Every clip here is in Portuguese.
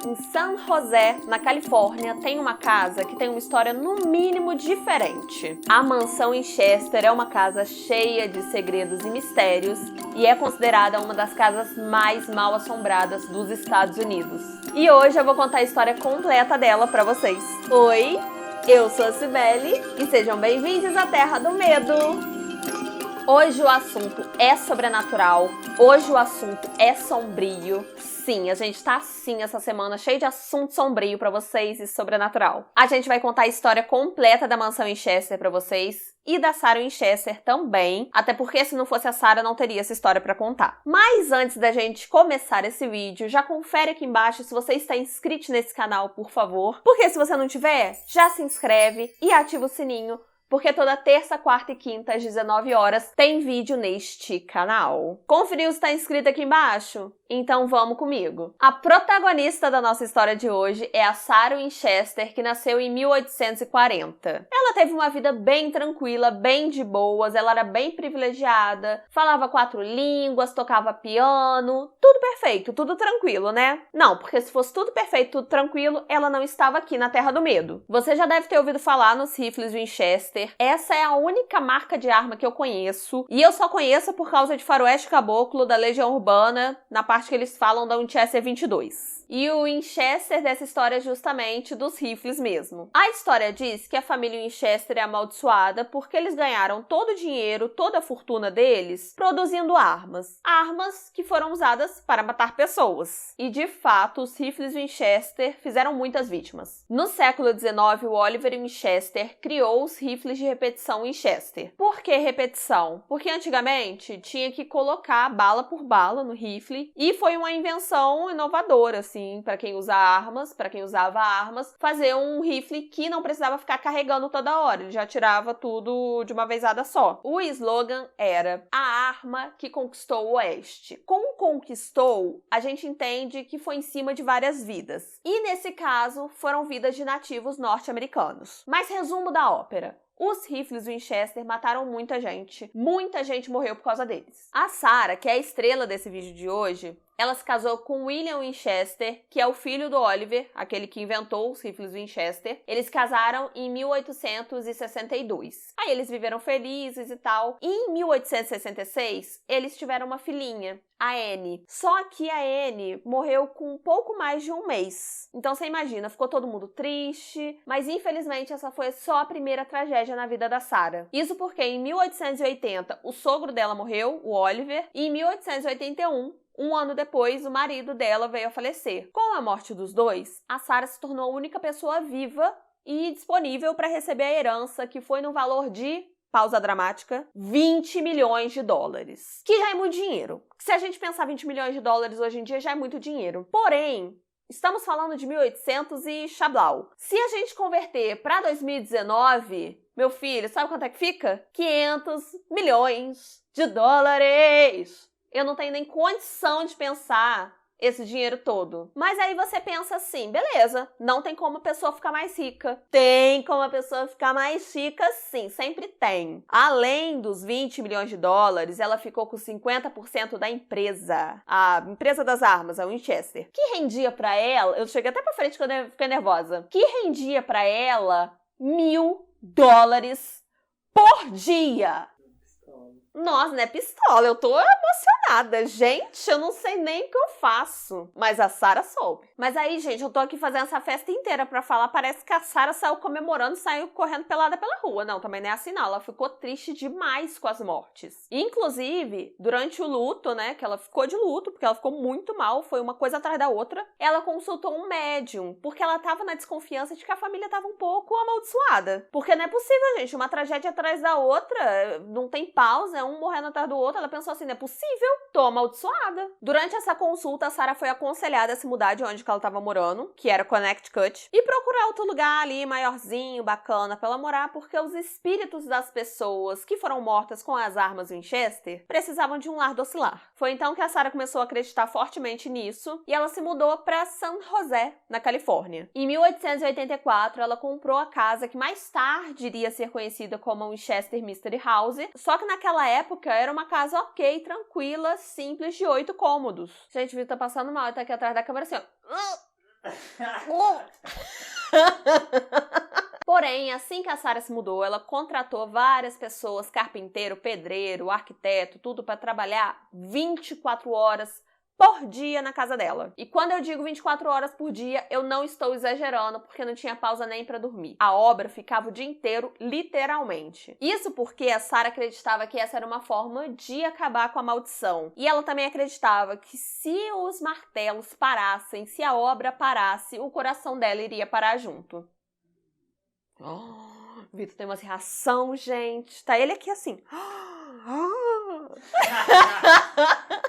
Em San José, na Califórnia, tem uma casa que tem uma história no mínimo diferente. A mansão Winchester é uma casa cheia de segredos e mistérios e é considerada uma das casas mais mal assombradas dos Estados Unidos. E hoje eu vou contar a história completa dela pra vocês. Oi, eu sou a Cibele e sejam bem-vindos à Terra do Medo! Hoje o assunto é sobrenatural, hoje o assunto é sombrio. Sim, a gente tá assim essa semana, cheio de assunto sombrio pra vocês e sobrenatural. A gente vai contar a história completa da mansão Winchester pra vocês e da Sarah Winchester também, até porque se não fosse a Sarah não teria essa história pra contar. Mas antes da gente começar esse vídeo, já confere aqui embaixo se você está inscrito nesse canal, por favor. Porque se você não tiver, já se inscreve e ativa o sininho, porque toda terça, quarta e quinta, às 19 horas, tem vídeo neste canal. Conferiu se está inscrito aqui embaixo? Então vamos comigo. A protagonista da nossa história de hoje é a Sarah Winchester, que nasceu em 1840. Ela teve uma vida bem tranquila, bem de boas, ela era bem privilegiada, falava 4 línguas, tocava piano, tudo perfeito, tudo tranquilo, né? Não, porque se fosse tudo perfeito, tudo tranquilo, ela não estava aqui na Terra do Medo. Você já deve ter ouvido falar nos rifles Winchester. Essa é a única marca de arma que eu conheço, e eu só conheço por causa de Faroeste Caboclo, da Legião Urbana, na parte que eles falam da Winchester 22. E o Winchester dessa história é justamente dos rifles mesmo. A história diz que a família Winchester é amaldiçoada porque eles ganharam todo o dinheiro, toda a fortuna deles, produzindo armas. Armas que foram usadas para matar pessoas. E de fato, os rifles Winchester fizeram muitas vítimas. No século XIX, o Oliver Winchester criou os rifles de repetição Winchester. Por que repetição? Porque antigamente tinha que colocar bala por bala no rifle e foi uma invenção inovadora, assim, para quem usa armas, para quem usava armas, fazer um rifle que não precisava ficar carregando toda hora, ele já tirava tudo de uma vezada só. O slogan era a arma que conquistou o Oeste. Com conquistou, a gente entende que foi em cima de várias vidas. E nesse caso, foram vidas de nativos norte-americanos. Mas resumo da ópera. Os rifles Winchester mataram muita gente morreu por causa deles. A Sarah, que é a estrela desse vídeo de hoje, ela se casou com William Winchester, que é o filho do Oliver, aquele que inventou os rifles Winchester. Eles casaram em 1862. Aí eles viveram felizes e tal. E em 1866, eles tiveram uma filhinha, a Anne. Só que a Anne morreu com um pouco mais de um mês. Então você imagina, ficou todo mundo triste, mas infelizmente essa foi só a primeira tragédia na vida da Sarah. Isso porque em 1880 o sogro dela morreu, o Oliver, e em 1881 um ano depois, o marido dela veio a falecer. Com a morte dos dois, a Sarah se tornou a única pessoa viva e disponível para receber a herança, que foi no valor de, pausa dramática, 20 milhões de dólares. Que já é muito dinheiro. Se a gente pensar 20 milhões de dólares hoje em dia, já é muito dinheiro. Porém, estamos falando de 1800 e chablau. Se a gente converter para 2019, meu filho, sabe quanto é que fica? 500 milhões de dólares. Eu não tenho nem condição de pensar esse dinheiro todo. Mas aí você pensa assim, beleza, não tem como a pessoa ficar mais rica. Tem como a pessoa ficar mais rica, sim, sempre tem. Além dos 20 milhões de dólares, ela ficou com 50% da empresa. A empresa das armas, a Winchester. Que rendia pra ela, eu cheguei até pra frente que eu fiquei nervosa, que rendia pra ela $1.000 por dia. Nossa, né? Pistola, eu tô emocionada. Gente, eu não sei nem o que eu faço. Mas a Sarah soube. Mas aí, gente, eu tô aqui fazendo essa festa inteira pra falar. Parece que a Sarah saiu comemorando e saiu correndo pelada pela rua. Não, também não é assim não. Ela ficou triste demais com as mortes. Inclusive, durante o luto, né? Que ela ficou de luto, porque ela ficou muito mal. Foi uma coisa atrás da outra. Ela consultou um médium, porque ela tava na desconfiança de que a família tava um pouco amaldiçoada. Porque não é possível, gente. Uma tragédia atrás da outra. Não tem pausa, um morrendo atrás do outro. Ela pensou assim, não é possível, tô amaldiçoada. Durante essa consulta, a Sarah foi aconselhada a se mudar de onde que ela tava morando, que era Connecticut, e procurar outro lugar ali, maiorzinho, bacana, pra ela morar, porque os espíritos das pessoas que foram mortas com as armas Winchester precisavam de um lar docilar. Foi então que a Sarah começou a acreditar fortemente nisso, e ela se mudou pra San José, na Califórnia. Em 1884, ela comprou a casa que mais tarde iria ser conhecida como Winchester Mystery House, só que naquela época era uma casa ok, tranquila, simples, de 8 cômodos. Gente, o Vitor tá passando mal, ele tá aqui atrás da câmera assim, ó. Porém, assim que a Sarah se mudou, ela contratou várias pessoas, carpinteiro, pedreiro, arquiteto, tudo para trabalhar 24 horas por dia na casa dela. E quando eu digo 24 horas por dia, eu não estou exagerando, porque não tinha pausa nem para dormir. A obra ficava o dia inteiro, literalmente. Isso porque a Sarah acreditava que essa era uma forma de acabar com a maldição. E ela também acreditava que se os martelos parassem, se a obra parasse, o coração dela iria parar junto. Oh, Vitor tem uma reação, gente. Tá ele aqui assim.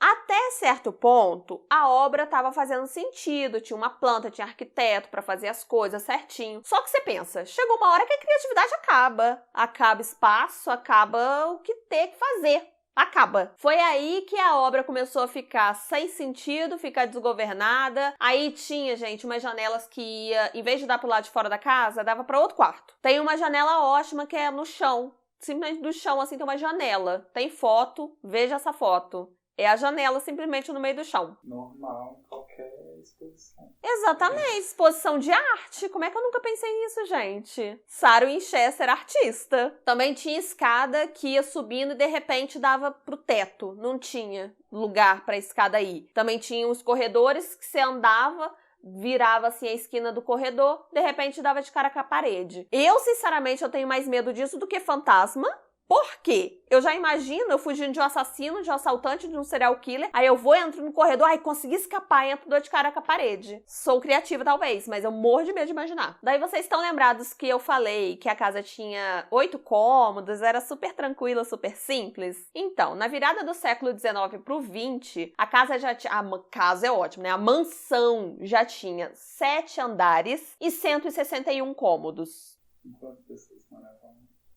Até certo ponto, a obra estava fazendo sentido. Tinha uma planta, tinha arquiteto para fazer as coisas certinho. Só que você pensa, chegou uma hora que a criatividade acaba. Acaba espaço, acaba o que ter que fazer. Acaba. Foi aí que a obra começou a ficar sem sentido, ficar desgovernada. Aí tinha, gente, umas janelas que ia, em vez de dar pro lado de fora da casa, dava para outro quarto. Tem uma janela ótima que é no chão. Simplesmente do chão, assim, tem uma janela. Tem foto, veja essa foto. É a janela simplesmente no meio do chão. Normal, qualquer exposição. Exatamente, exposição de arte. Como é que eu nunca pensei nisso, gente? Sarah Winchester, artista. Também tinha escada que ia subindo e de repente dava pro teto. Não tinha lugar pra escada ir. Também tinha os corredores que você andava, virava assim a esquina do corredor, de repente dava de cara com a parede. Eu, sinceramente, eu tenho mais medo disso do que fantasma. Por quê? Eu já imagino eu fugindo de um assassino, de um assaltante, de um serial killer. Aí eu vou, entro no corredor, ai, consegui escapar, entro, dou de cara com a parede. Sou criativa, talvez, mas eu morro de medo de imaginar. Daí vocês estão lembrados que eu falei que a casa tinha 8 cômodos, era super tranquila, super simples? Então, na virada do século XIX pro XX, a casa já tinha... A casa é ótima, né? A mansão já tinha 7 andares e 161 cômodos. Quantas pessoas moravam lá?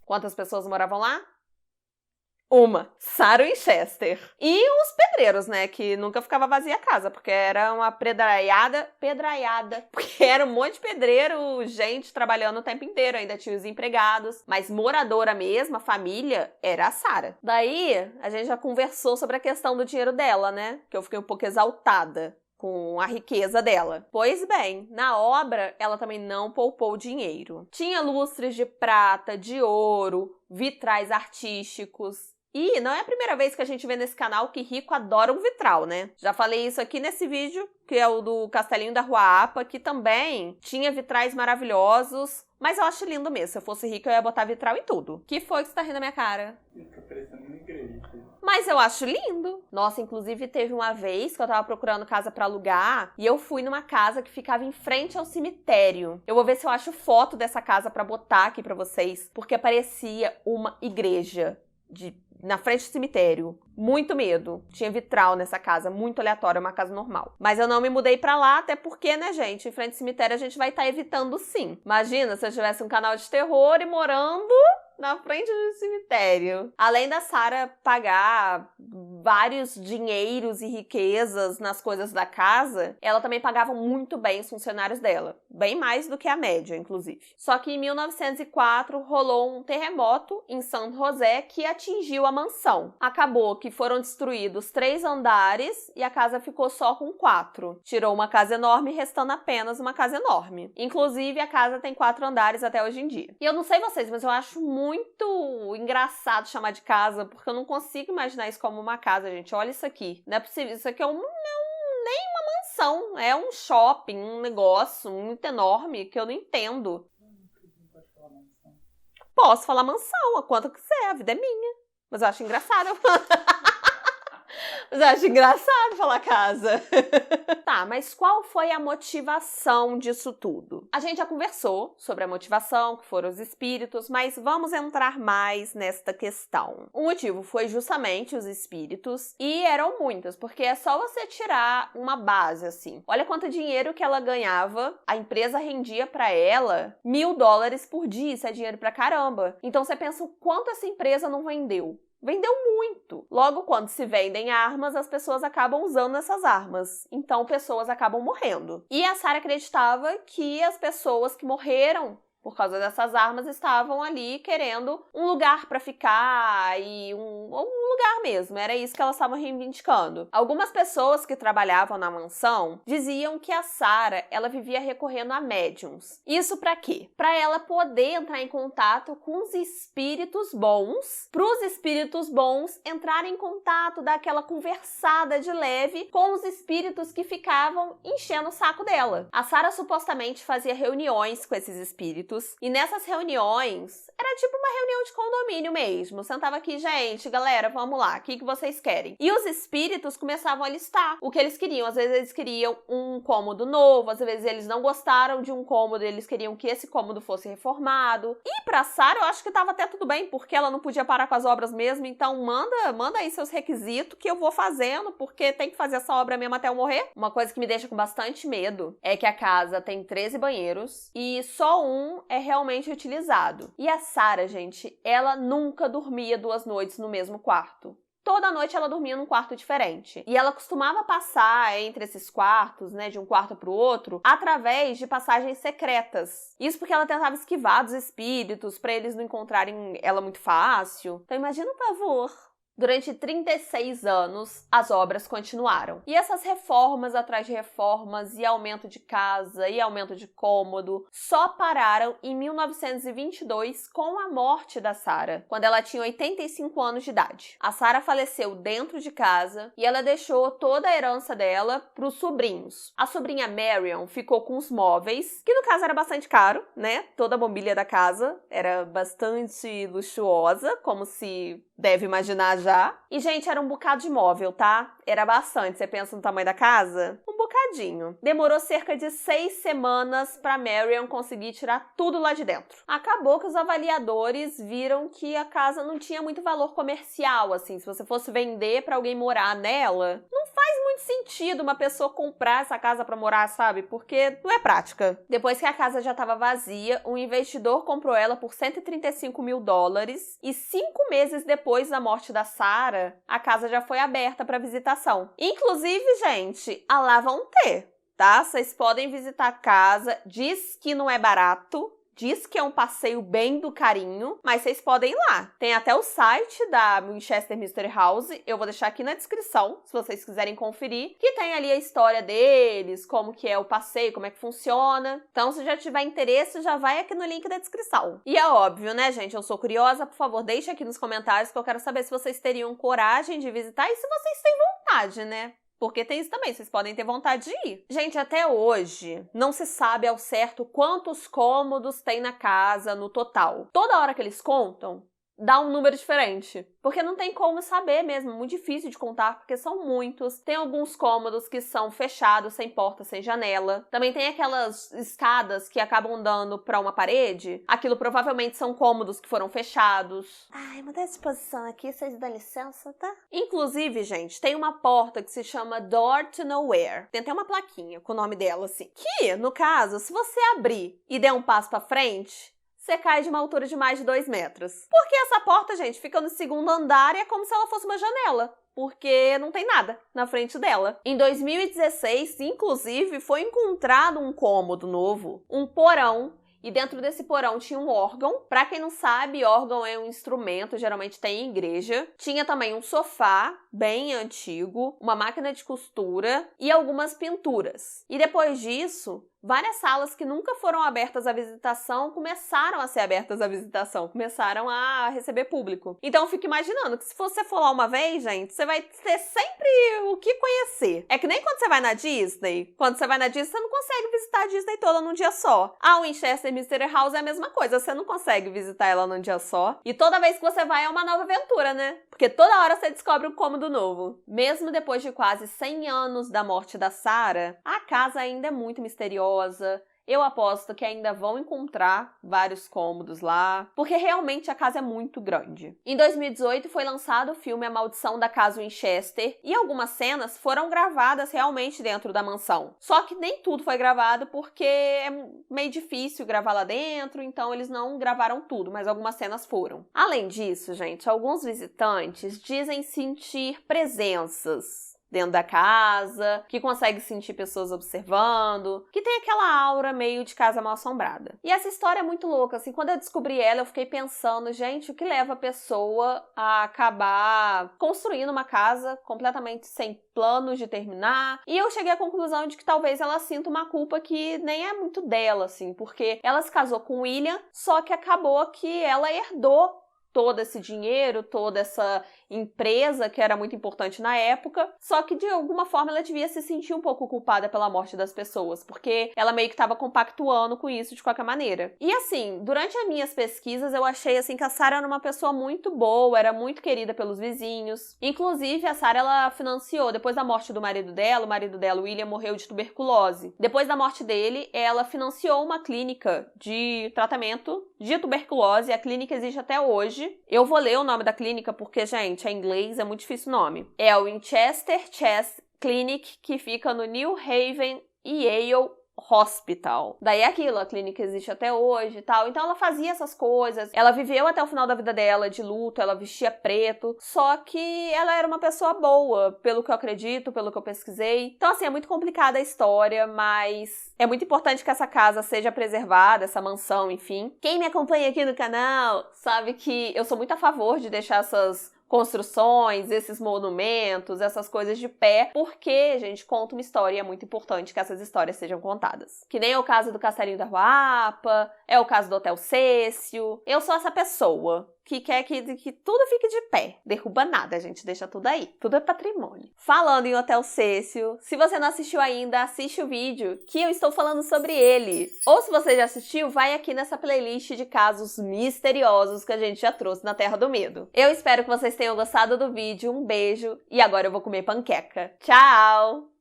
Quantas pessoas moravam lá? Uma. Sarah Winchester. E os pedreiros, né? Que nunca ficava vazia a casa, porque era uma pedraiada. Porque era um monte de pedreiro, gente trabalhando o tempo inteiro. Ainda tinha os empregados. Mas moradora mesmo, a família, era a Sarah. Daí, a gente já conversou sobre a questão do dinheiro dela, né? Que eu fiquei um pouco exaltada com a riqueza dela. Pois bem, na obra, ela também não poupou dinheiro. Tinha lustres de prata, de ouro, vitrais artísticos. E não é a primeira vez que a gente vê nesse canal que rico adora um vitral, né? Já falei isso aqui nesse vídeo, que é o do Castelinho da Rua Apa, que também tinha vitrais maravilhosos. Mas eu acho lindo mesmo. Se eu fosse rica, eu ia botar vitral em tudo. Que foi que você tá rindo da minha cara? Fica parecendo uma igreja. Mas eu acho lindo. Nossa, inclusive teve uma vez que eu tava procurando casa pra alugar e eu fui numa casa que ficava em frente ao cemitério. Eu vou ver se eu acho foto dessa casa pra botar aqui pra vocês, porque parecia uma igreja na frente do cemitério. Muito medo. Tinha vitral nessa casa, muito aleatório, uma casa normal. Mas eu não me mudei pra lá, até porque, né, gente, em frente ao cemitério a gente vai estar evitando sim. Imagina se eu tivesse um canal de terror e morando na frente do cemitério. Além da Sarah pagar vários dinheiros e riquezas nas coisas da casa, ela também pagava muito bem os funcionários dela. Bem mais do que a média, inclusive. Só que em 1904 rolou um terremoto em San José que atingiu a mansão. Acabou que foram destruídos 3 andares e a casa ficou só com 4. Tirou uma casa enorme, restando apenas uma casa enorme. Inclusive, a casa tem 4 andares até hoje em dia. E eu não sei vocês, mas eu acho muito engraçado chamar de casa, porque eu não consigo imaginar isso como uma casa, gente. Olha isso aqui. Não é possível. Isso aqui é nem uma mansão. É um shopping, um negócio muito enorme que eu não entendo. Posso falar mansão, a quanto quiser, a vida é minha. Mas eu acho engraçado. Mas eu acho engraçado falar casa. Tá, mas qual foi a motivação disso tudo? A gente já conversou sobre a motivação, que foram os espíritos, mas vamos entrar mais nesta questão. O motivo foi justamente os espíritos, e eram muitos, porque é só você tirar uma base, assim. Olha quanto dinheiro que ela ganhava, a empresa rendia pra ela $1.000 por dia, isso é dinheiro pra caramba. Então você pensa o quanto essa empresa não vendeu. Vendeu muito. Logo, quando se vendem armas, as pessoas acabam usando essas armas. Então, pessoas acabam morrendo. E a Sarah acreditava que as pessoas que morreram Por causa dessas armas, estavam ali querendo um lugar para ficar e um lugar mesmo. Era isso que elas estavam reivindicando. Algumas pessoas que trabalhavam na mansão diziam que a Sarah, ela vivia recorrendo a médiums. Isso para quê? Para ela poder entrar em contato com os espíritos bons, para os espíritos bons entrarem em contato, dar aquela conversada de leve com os espíritos que ficavam enchendo o saco dela. A Sarah supostamente fazia reuniões com esses espíritos. E nessas reuniões, era tipo uma reunião de condomínio mesmo. Sentava aqui, gente, galera, vamos lá, o que vocês querem? E os espíritos começavam a listar o que eles queriam. Às vezes eles queriam um cômodo novo, às vezes eles não gostaram de um cômodo, eles queriam que esse cômodo fosse reformado. E pra Sarah, eu acho que tava até tudo bem, porque ela não podia parar com as obras mesmo, então manda aí seus requisitos que eu vou fazendo, porque tem que fazer essa obra mesmo até eu morrer. Uma coisa que me deixa com bastante medo é que a casa tem 13 banheiros e só um é realmente utilizado. E a Sarah, gente, ela nunca dormia 2 noites no mesmo quarto. Toda noite ela dormia num quarto diferente. E ela costumava passar entre esses quartos, né, de um quarto pro outro, através de passagens secretas. Isso porque ela tentava esquivar dos espíritos, pra eles não encontrarem ela muito fácil. Então imagina o pavor. Durante 36 anos, as obras continuaram. E essas reformas atrás de reformas, e aumento de casa, e aumento de cômodo, só pararam em 1922 com a morte da Sarah, quando ela tinha 85 anos de idade. A Sarah faleceu dentro de casa e ela deixou toda a herança dela para os sobrinhos. A sobrinha Marion ficou com os móveis, que no caso era bastante caro, né? Toda a mobília da casa era bastante luxuosa, como se deve imaginar já. E, gente, era um bocado de móvel, tá? Era bastante. Você pensa no tamanho da casa? Um bocadinho. Demorou cerca de 6 semanas pra Marion conseguir tirar tudo lá de dentro. Acabou que os avaliadores viram que a casa não tinha muito valor comercial, assim. Se você fosse vender pra alguém morar nela, não faz muito sentido uma pessoa comprar essa casa pra morar, sabe? Porque não é prática. Depois que a casa já estava vazia, um investidor comprou ela por $135 mil e 5 meses depois da morte da Sarah, a casa já foi aberta para visitação. Inclusive, gente, lá vão ter, tá? Vocês podem visitar a casa, diz que não é barato, diz que é um passeio bem do carinho, mas vocês podem ir lá. Tem até o site da Winchester Mystery House, eu vou deixar aqui na descrição, se vocês quiserem conferir, que tem ali a história deles, como que é o passeio, como é que funciona. Então, se já tiver interesse, já vai aqui no link da descrição. E é óbvio, né, gente? Eu sou curiosa, por favor, deixe aqui nos comentários que eu quero saber se vocês teriam coragem de visitar e se vocês têm vontade, né? Porque tem isso também, vocês podem ter vontade de ir. Gente, até hoje, não se sabe ao certo quantos cômodos tem na casa no total. Toda hora que eles contam, dá um número diferente. Porque não tem como saber mesmo, muito difícil de contar, porque são muitos. Tem alguns cômodos que são fechados, sem porta, sem janela. Também tem aquelas escadas que acabam dando pra uma parede. Aquilo provavelmente são cômodos que foram fechados. Ai, mudar de posição aqui, vocês dão licença, tá? Inclusive, gente, tem uma porta que se chama Door to Nowhere. Tem até uma plaquinha com o nome dela, assim. Que, no caso, se você abrir e der um passo pra frente, você cai de uma altura de mais de 2 metros. Porque essa porta, gente, fica no 2º andar e é como se ela fosse uma janela. Porque não tem nada na frente dela. Em 2016, inclusive, foi encontrado um cômodo novo, um porão, e dentro desse porão tinha um órgão. Pra quem não sabe, órgão é um instrumento, geralmente tem em igreja. Tinha também um sofá, bem antigo, uma máquina de costura e algumas pinturas. E depois disso, várias salas que nunca foram abertas à visitação começaram a ser abertas à visitação, começaram a receber público. Então eu fico imaginando que se você for lá uma vez, gente, você vai ter sempre o que conhecer. É que nem quando você vai na Disney. Quando você vai na Disney, você não consegue visitar a Disney toda num dia só. A Winchester Mystery House é a mesma coisa, você não consegue visitar ela num dia só. E toda vez que você vai é uma nova aventura, né? Porque toda hora você descobre um cômodo novo. Mesmo depois de quase 100 anos da morte da Sarah, a casa ainda é muito misteriosa. Eu aposto que ainda vão encontrar vários cômodos lá, porque realmente a casa é muito grande. Em 2018 foi lançado o filme A Maldição da Casa Winchester e algumas cenas foram gravadas realmente dentro da mansão. Só que nem tudo foi gravado porque é meio difícil gravar lá dentro, então eles não gravaram tudo, mas algumas cenas foram. Além disso, gente, alguns visitantes dizem sentir presenças dentro da casa, que consegue sentir pessoas observando, que tem aquela aura meio de casa mal-assombrada. E essa história é muito louca, assim, quando eu descobri ela, eu fiquei pensando, gente, o que leva a pessoa a acabar construindo uma casa completamente sem planos de terminar? E eu cheguei à conclusão de que talvez ela sinta uma culpa que nem é muito dela, assim, porque ela se casou com o William, só que acabou que ela herdou todo esse dinheiro, toda essa empresa que era muito importante na época, só que de alguma forma ela devia se sentir um pouco culpada pela morte das pessoas, porque ela meio que estava compactuando com isso de qualquer maneira. E assim, durante as minhas pesquisas eu achei assim que a Sarah era uma pessoa muito boa, era muito querida pelos vizinhos. Inclusive a Sarah, ela financiou, depois da morte do marido dela, o marido dela, William, morreu de tuberculose. Depois da morte dele, ela financiou uma clínica de tratamento de tuberculose, a clínica existe até hoje. Eu vou ler o nome da clínica porque, gente, em inglês é muito difícil o nome. É o Winchester Chest Clinic, que fica no New Haven Yale Hospital. Daí é aquilo, a clínica existe até hoje e tal. Então ela fazia essas coisas. Ela viveu até o final da vida dela de luto, ela vestia preto. Só que ela era uma pessoa boa, pelo que eu acredito, pelo que eu pesquisei. Então assim, é muito complicada a história, mas é muito importante que essa casa seja preservada, essa mansão, enfim. Quem me acompanha aqui no canal sabe que eu sou muito a favor de deixar essas construções, esses monumentos, essas coisas de pé, porque a gente conta uma história e é muito importante que essas histórias sejam contadas. Que nem é o caso do Castelinho da Ruapa, é o caso do Hotel Cécio. Eu sou essa pessoa que quer que tudo fique de pé. Derruba nada, gente, deixa tudo aí. Tudo é patrimônio. Falando em Hotel Cécio, se você não assistiu ainda, assiste o vídeo que eu estou falando sobre ele. Ou se você já assistiu, vai aqui nessa playlist de casos misteriosos que a gente já trouxe na Terra do Medo. Eu espero que vocês tenham gostado do vídeo, um beijo e agora eu vou comer panqueca. Tchau!